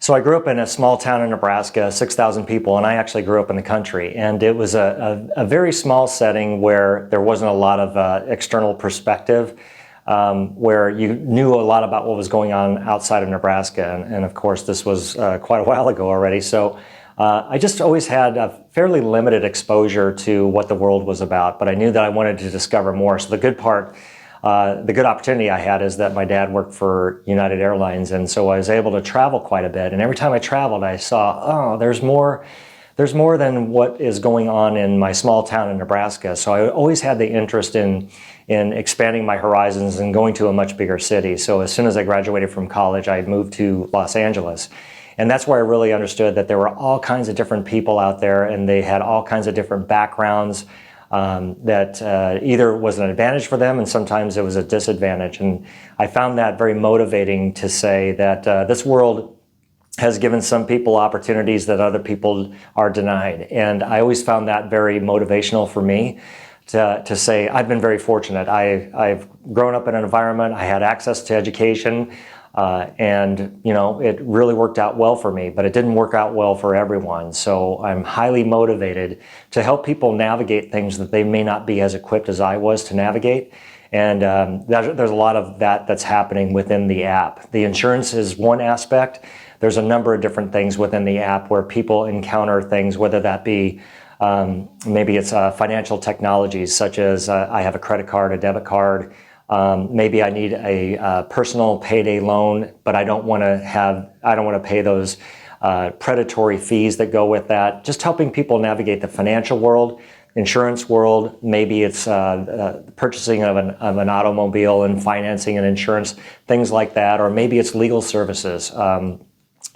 So I grew up in a small town in Nebraska, 6,000 people, and I actually grew up in the country. And it was a very small setting where there wasn't a lot of external perspective, where you knew a lot about what was going on outside of Nebraska. And of course, this was quite a while ago already. So I just always had a fairly limited exposure to what the world was about, but I knew that I wanted to discover more. So the good opportunity I had is that my dad worked for United Airlines, and so I was able to travel quite a bit. And every time I traveled, I saw, oh, there's more than what is going on in my small town in Nebraska. So I always had the interest in expanding my horizons and going to a much bigger city. So as soon as I graduated from college, I moved to Los Angeles. And that's where I really understood that there were all kinds of different people out there, and they had all kinds of different backgrounds. That either was an advantage for them, and sometimes it was a disadvantage. And I found that very motivating to say that this world has given some people opportunities that other people are denied. And I always found that very motivational for me to say, I've been very fortunate. I've grown up in an environment, I had access to education, and it really worked out well for me, but it didn't work out well for everyone. So I'm highly motivated to help people navigate things that they may not be as equipped as I was to navigate. And there's a lot of that's happening within the app. The insurance is one aspect. There's a number of different things within the app where people encounter things, whether that be maybe it's financial technologies, such as I have a credit card, a debit card. Maybe I need a personal payday loan, but I don't want to pay those predatory fees that go with that. Just helping people navigate the financial world, insurance world. Maybe it's purchasing of an automobile and financing and insurance, things like that. Or maybe it's legal services.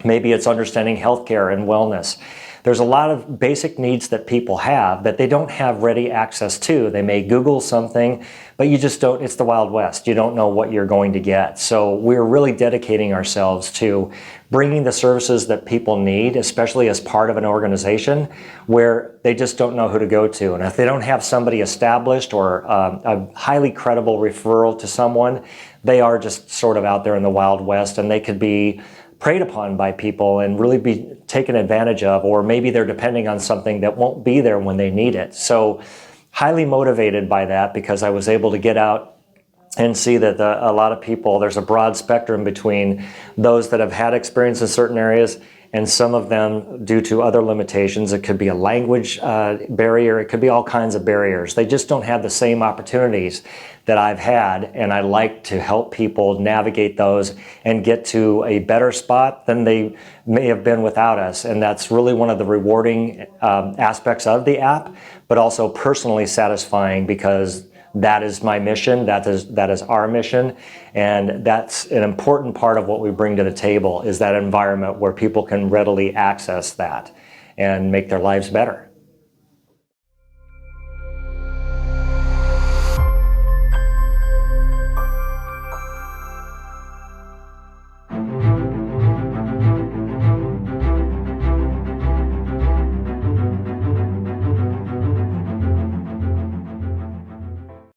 Maybe it's understanding healthcare and wellness. There's a lot of basic needs that people have that they don't have ready access to. They may Google something, but you just don't, it's the Wild West. You don't know what you're going to get. So we're really dedicating ourselves to bringing the services that people need, especially as part of an organization where they just don't know who to go to. And if they don't have somebody established or a highly credible referral to someone, they are just sort of out there in the Wild West, and they could be preyed upon by people and really be taken advantage of, or maybe they're depending on something that won't be there when they need it. So highly motivated by that, because I was able to get out and see that a lot of people, there's a broad spectrum between those that have had experience in certain areas and some of them due to other limitations. It could be a language barrier. It could be all kinds of barriers. They just don't have the same opportunities that I've had, and I like to help people navigate those and get to a better spot than they may have been without us. And that's really one of the rewarding aspects of the app, but also personally satisfying, because that is my mission, that is our mission, and that's an important part of what we bring to the table, is that environment where people can readily access that and make their lives better.